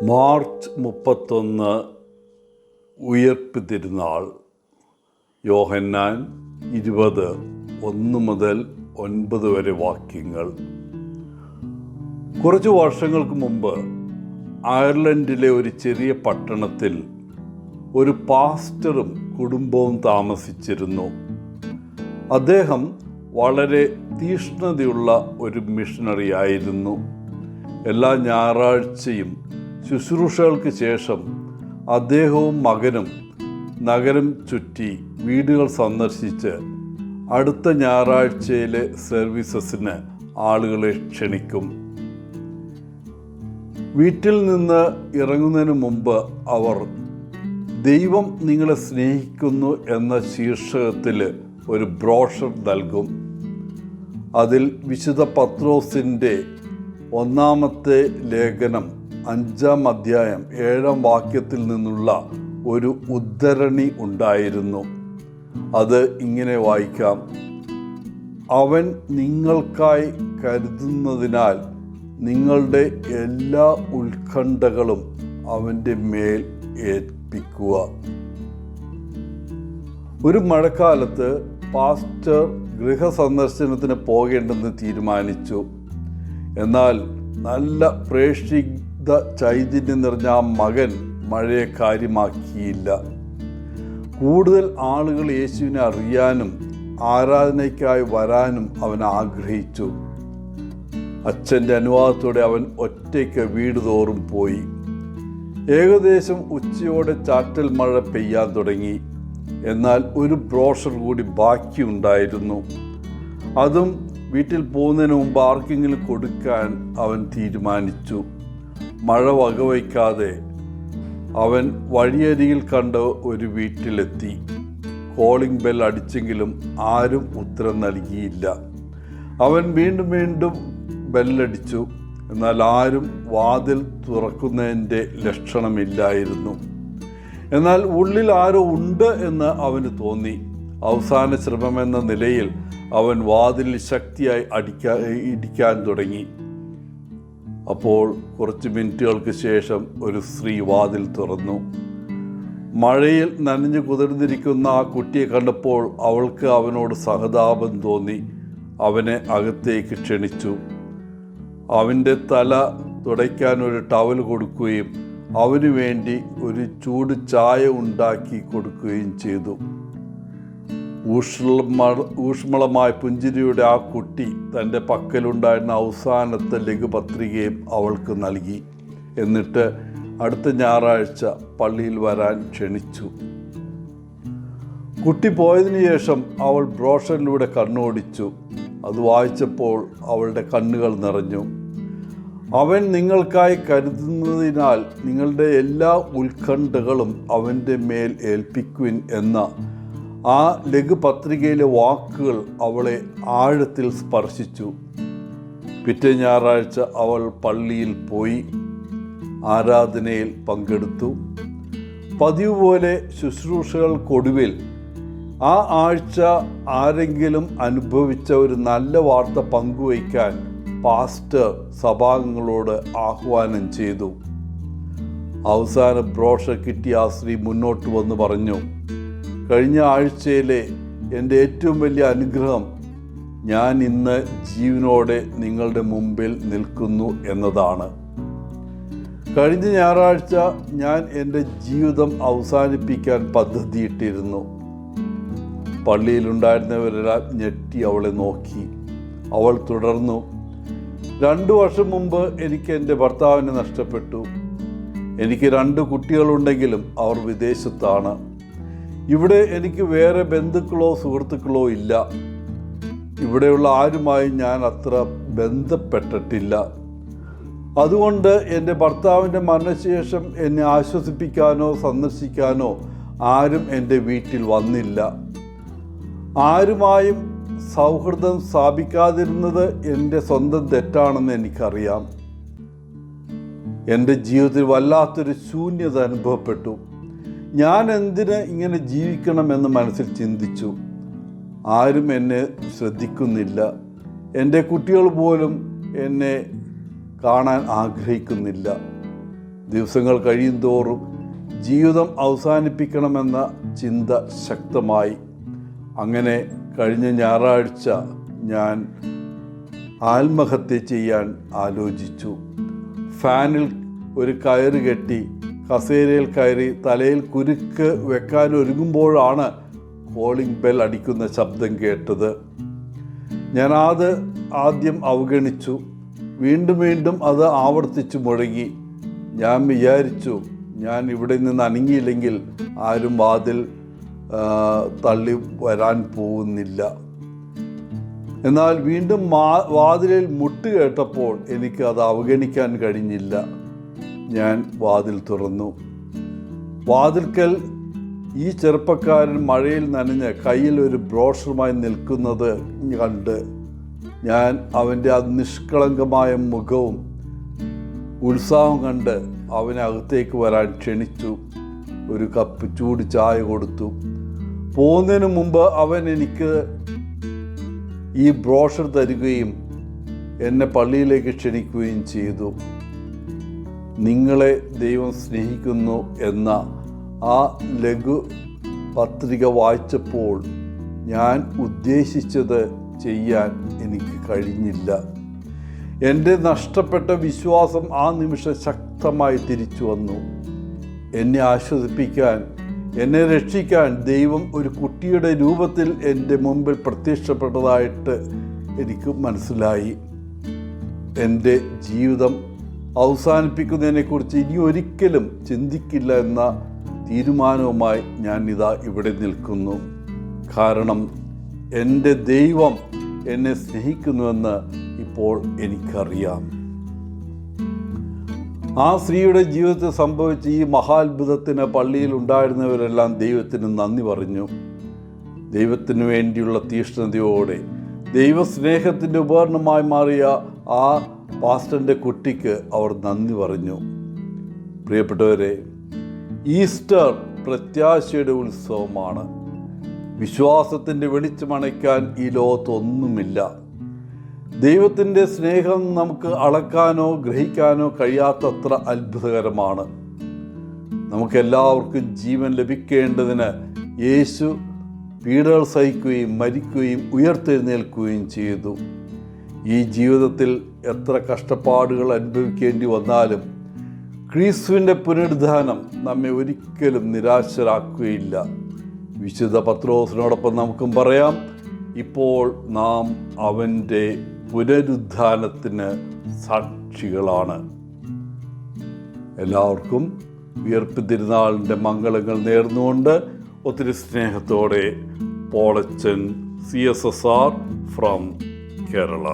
March 31 ഉയിർപ്പ് തിരുനാൾ. യോഹന്നാൻ 20:1-9 വരെ വാക്യങ്ങൾ. കുറച്ച് വർഷങ്ങൾക്ക് മുമ്പ് അയർലൻഡിലെ ഒരു ചെറിയ പട്ടണത്തിൽ ഒരു പാസ്റ്ററും കുടുംബവും താമസിച്ചിരുന്നു. അദ്ദേഹം വളരെ തീഷ്ണതയുള്ള ഒരു മിഷണറി ആയിരുന്നു. എല്ലാ ഞായറാഴ്ചയും ശുശ്രൂഷകൾക്ക് ശേഷം അദ്ദേഹവും മകനും നഗരം ചുറ്റി വീടുകൾ സന്ദർശിച്ച് അടുത്ത ഞായറാഴ്ചയിലെ സർവീസസിന് ആളുകളെ ക്ഷണിക്കും. വീട്ടിൽ നിന്ന് ഇറങ്ങുന്നതിന് മുമ്പ് അവർ ദൈവം നിങ്ങളെ സ്നേഹിക്കുന്നു എന്ന ശീർഷകത്തിൽ ഒരു ബ്രോഷർ നൽകും. അതിൽ വിശുദ്ധ പത്രോസിൻ്റെ 1-ാമത്തെ ലേഖനം 5-ാം അധ്യായം 7-ാം വാക്യത്തിൽ നിന്നുള്ള ഒരു ഉദ്ധരണി ഉണ്ടായിരുന്നു. അത് ഇങ്ങനെ വായിക്കാം: അവൻ നിങ്ങൾക്കായി കരുതുന്നതിനാൽ നിങ്ങളുടെ എല്ലാ ഉത്കണ്ഠകളും അവൻ്റെ മേൽ ഏൽപ്പിക്കുക. ഒരു മഴക്കാലത്ത് പാസ്റ്റർ ഗൃഹസന്ദർശനത്തിന് പോകേണ്ടെന്ന് തീരുമാനിച്ചു. എന്നാൽ നല്ല പ്രേക്ഷിത ചൈതന്യം നിറഞ്ഞ ആ മകൻ മഴയെ കാര്യമാക്കിയില്ല. കൂടുതൽ ആളുകൾ യേശുവിനെ അറിയാനും ആരാധനയ്ക്കായി വരാനും അവൻ ആഗ്രഹിച്ചു. അച്ഛൻ്റെ അനുവാദത്തോടെ അവൻ ഒറ്റയ്ക്ക് വീട് തോറും പോയി. ഏകദേശം ഉച്ചയോടെ ചാറ്റൽ മഴ പെയ്യാൻ തുടങ്ങി. എന്നാൽ ഒരു ബ്രോഷർ കൂടി ബാക്കിയുണ്ടായിരുന്നു. അതും വീട്ടിൽ പോകുന്നതിന് മുമ്പ് ആർക്കെങ്കിലും കൊടുക്കാൻ അവൻ തീരുമാനിച്ചു. മഴ വകവയ്ക്കാതെ അവൻ വഴിയരികിൽ കണ്ട ഒരു വീട്ടിലെത്തി. കോളിംഗ് ബെൽ അടിച്ചെങ്കിലും ആരും ഉത്തരം നൽകിയില്ല. അവൻ വീണ്ടും ബെല്ലടിച്ചു. എന്നാൽ ആരും വാതിൽ തുറക്കുന്നതിൻ്റെ ലക്ഷണമില്ലായിരുന്നു. എന്നാൽ ഉള്ളിൽ ആരോ ഉണ്ട് എന്ന് അവന് തോന്നി. അവസാന ശ്രമമെന്ന നിലയിൽ അവൻ വാതിലിൽ ശക്തിയായി ഇടിക്കാൻ തുടങ്ങി. അപ്പോൾ കുറച്ച് മിനിറ്റുകൾക്ക് ശേഷം ഒരു സ്ത്രീ വാതിൽ തുറന്നു. മഴയിൽ നനഞ്ഞു കുതിർന്നിരിക്കുന്ന ആ കുട്ടിയെ കണ്ടപ്പോൾ അവൾക്ക് അവനോട് സഹതാപം തോന്നി. അവനെ അകത്തേക്ക് ക്ഷണിച്ചു. അവൻ്റെ തല തുടയ്ക്കാൻ ഒരു ടവൽ കൊടുക്കുകയും അവന് വേണ്ടി ഒരു ചൂട് ചായ ഉണ്ടാക്കി കൊടുക്കുകയും ചെയ്തു. ഊഷ്മളമായ പുഞ്ചിരിയുടെ ആ കുട്ടി തൻ്റെ പക്കലുണ്ടായിരുന്ന അവസാനത്തെ ലഘുപത്രികയും അവൾക്ക് നൽകി. എന്നിട്ട് അടുത്ത ഞായറാഴ്ച പള്ളിയിൽ വരാൻ ക്ഷണിച്ചു. കുട്ടി പോയതിനു ശേഷം അവൾ ബ്രോഷറിലൂടെ കണ്ണോടിച്ചു. അത് വായിച്ചപ്പോൾ അവളുടെ കണ്ണുകൾ നിറഞ്ഞു. അവൻ നിങ്ങൾക്കായി കരുതുന്നതിനാൽ നിങ്ങളുടെ എല്ലാ ഉത്കണ്ഠകളും അവൻ്റെ മേൽ ഏൽപ്പിക്കുവിൻ എന്ന ആ ലഘുപത്രികയിലെ വാക്കുകൾ അവളെ ആഴത്തിൽ സ്പർശിച്ചു. പിറ്റേ ഞായറാഴ്ച അവൾ പള്ളിയിൽ പോയി ആരാധനയിൽ പങ്കെടുത്തു. പതിവ് പോലെ ശുശ്രൂഷകൾക്കൊടുവിൽ ആ ആഴ്ച ആരെങ്കിലും അനുഭവിച്ച ഒരു നല്ല വാർത്ത പങ്കുവയ്ക്കാൻ പാസ്റ്റർ സഭാംഗങ്ങളോട് ആഹ്വാനം ചെയ്തു. അവസാന ബ്രോഷർ കിട്ടിയ ആ സ്ത്രീ മുന്നോട്ട് വന്ന് പറഞ്ഞു: കഴിഞ്ഞ ആഴ്ചയിലെ എൻ്റെ ഏറ്റവും വലിയ അനുഗ്രഹം ഞാൻ ഇന്ന് ജീവനോടെ നിങ്ങളുടെ മുമ്പിൽ നിൽക്കുന്നു എന്നതാണ്. കഴിഞ്ഞ ഞായറാഴ്ച ഞാൻ എൻ്റെ ജീവിതം അവസാനിപ്പിക്കാൻ പദ്ധതിയിട്ടിരുന്നു. പള്ളിയിലുണ്ടായിരുന്നവരെല്ലാം ഞെട്ടി അവളെ നോക്കി. അവൾ തുടർന്നു: 2 വർഷം മുമ്പ് എനിക്ക് എൻ്റെ ഭർത്താവിനെ നഷ്ടപ്പെട്ടു. എനിക്ക് 2 കുട്ടികളുണ്ടെങ്കിലും അവർ വിദേശത്താണ്. ഇവിടെ എനിക്ക് വേറെ ബന്ധുക്കളോ സുഹൃത്തുക്കളോ ഇല്ല. ഇവിടെയുള്ള ആരുമായും ഞാൻ അത്ര ബന്ധപ്പെട്ടിട്ടില്ല. അതുകൊണ്ട് എൻ്റെ ഭർത്താവിൻ്റെ മരണശേഷം എന്നെ ആശ്വസിപ്പിക്കാനോ സന്ദർശിക്കാനോ ആരും എൻ്റെ വീട്ടിൽ വന്നില്ല. ആരുമായും സൗഹൃദം സ്ഥാപിക്കാതിരുന്നത് എൻ്റെ സ്വന്തം തെറ്റാണെന്ന് എനിക്കറിയാം. എൻ്റെ ജീവിതത്തിൽ വല്ലാത്തൊരു ശൂന്യത അനുഭവപ്പെട്ടു. ഞാൻ എന്തിന് ഇങ്ങനെ ജീവിക്കണമെന്ന് മനസ്സിൽ ചിന്തിച്ചു. ആരും എന്നെ ശ്രദ്ധിക്കുന്നില്ല. എൻ്റെ കുട്ടികൾ പോലും എന്നെ കാണാൻ ആഗ്രഹിക്കുന്നില്ല. ദിവസങ്ങൾ കഴിയുന്തോറും ജീവിതം അവസാനിപ്പിക്കണമെന്ന ചിന്ത ശക്തമായി. അങ്ങനെ കഴിഞ്ഞ ഞായറാഴ്ച ഞാൻ ആത്മഹത്യ ചെയ്യാൻ ആലോചിച്ചു. ഫാനിൽ ഒരു കയറ് കെട്ടി കസേരയിൽ കയറി തലയിൽ കുരുക്ക് വെക്കാൻ ഒരുങ്ങുമ്പോഴാണ് കോളിംഗ് ബെൽ അടിക്കുന്ന ശബ്ദം കേട്ടത്. ഞാൻ അത് ആദ്യം അവഗണിച്ചു. വീണ്ടും അത് ആവർത്തിച്ചു മുഴങ്ങി. ഞാൻ വിചാരിച്ചു, ഞാൻ ഇവിടെ നിന്ന് അനങ്ങിയില്ലെങ്കിൽ ആരും വാതിൽ തള്ളി വരാൻ പോകുന്നില്ല. എന്നാൽ വീണ്ടും വാതിലിൽ മുട്ട് കേട്ടപ്പോൾ എനിക്ക് അത് അവഗണിക്കാൻ കഴിഞ്ഞില്ല. ഞാൻ വാതിൽ തുറന്നു. വാതിൽക്കൽ ഈ ചെറുപ്പക്കാരൻ മഴയിൽ നനഞ്ഞ് കയ്യിൽ ഒരു ബ്രോഷറുമായി നിൽക്കുന്നത് കണ്ട് ഞാൻ അവൻ്റെ ആ നിഷ്കളങ്കമായ മുഖവും ഉത്സാഹം കണ്ട് അവനെ അകത്തേക്ക് വരാൻ ക്ഷണിച്ചു. ഒരു കപ്പ് ചൂട് ചായ കൊടുത്തു. പോകുന്നതിന് മുമ്പ് അവൻ എനിക്ക് ഈ ബ്രോഷർ തരികയും എന്നെ പള്ളിയിലേക്ക് ക്ഷണിക്കുകയും ചെയ്തു. നിങ്ങളെ ദൈവം സ്നേഹിക്കുന്നു എന്ന ആ ലഘു പത്രിക വായിച്ചപ്പോൾ ഞാൻ ഉദ്ദേശിച്ചത് ചെയ്യാൻ എനിക്ക് കഴിഞ്ഞില്ല. എൻ്റെ നഷ്ടപ്പെട്ട വിശ്വാസം ആ നിമിഷം ശക്തമായി തിരിച്ചു വന്നു. എന്നെ ആശ്വസിപ്പിക്കാൻ, എന്നെ രക്ഷിക്കാൻ ദൈവം ഒരു കുട്ടിയുടെ രൂപത്തിൽ എൻ്റെ മുമ്പിൽ പ്രത്യക്ഷപ്പെട്ടതായിട്ട് എനിക്ക് മനസ്സിലായി. എൻ്റെ ജീവിതം അവസാനിപ്പിക്കുന്നതിനെക്കുറിച്ച് ഇനി ഒരിക്കലും ചിന്തിക്കില്ല എന്ന തീരുമാനവുമായി ഞാൻ ഇതാ ഇവിടെ നിൽക്കുന്നു. കാരണം എൻ്റെ ദൈവം എന്നെ സ്നേഹിക്കുന്നുവെന്ന് ഇപ്പോൾ എനിക്കറിയാം. ആ സ്ത്രീയുടെ ജീവിതത്തിൽ സംഭവിച്ച ഈ മഹാത്ഭുതത്തിന് പള്ളിയിൽ ഉണ്ടായിരുന്നവരെല്ലാം ദൈവത്തിന് നന്ദി പറഞ്ഞു. ദൈവത്തിന് വേണ്ടിയുള്ള തീഷ്ണതയോടെ ദൈവസ്നേഹത്തിൻ്റെ ഉപകരണമായി മാറിയ ആ പാസ്റ്ററിൻ്റെ കുട്ടിക്ക് അവർ നന്ദി പറഞ്ഞു. പ്രിയപ്പെട്ടവരെ, ഈസ്റ്റർ പ്രത്യാശയുടെ ഉത്സവമാണ്. വിശ്വാസത്തിൻ്റെ വെളിച്ചമണയ്ക്കാൻ ഈ ലോകത്തൊന്നുമില്ല. ദൈവത്തിൻ്റെ സ്നേഹം നമുക്ക് അളക്കാനോ ഗ്രഹിക്കാനോ കഴിയാത്തത്ര അത്ഭുതകരമാണ്. നമുക്കെല്ലാവർക്കും ജീവൻ ലഭിക്കേണ്ടതിന് യേശു പീഡകൾ സഹിക്കുകയും മരിക്കുകയും ഉയർത്തെഴുന്നേൽക്കുകയും ചെയ്തു. ഈ ജീവിതത്തിൽ എത്ര കഷ്ടപ്പാടുകൾ അനുഭവിക്കേണ്ടി വന്നാലും ക്രിസ്തുവിൻ്റെ പുനരുദ്ധാനം നമ്മെ ഒരിക്കലും നിരാശരാക്കുകയില്ല. വിശുദ്ധ പത്രോസിനോടൊപ്പം നമുക്കും പറയാം, ഇപ്പോൾ നാം അവൻ്റെ പുനരുദ്ധാനത്തിന് സാക്ഷികളാണ്. എല്ലാവർക്കും ഉയർപ്പ് തിരുനാളിൻ്റെ മംഗളങ്ങൾ നേർന്നുകൊണ്ട് ഒത്തിരി സ്നേഹത്തോടെ പോളച്ചൻ CSSR ഫ്രം കേരള.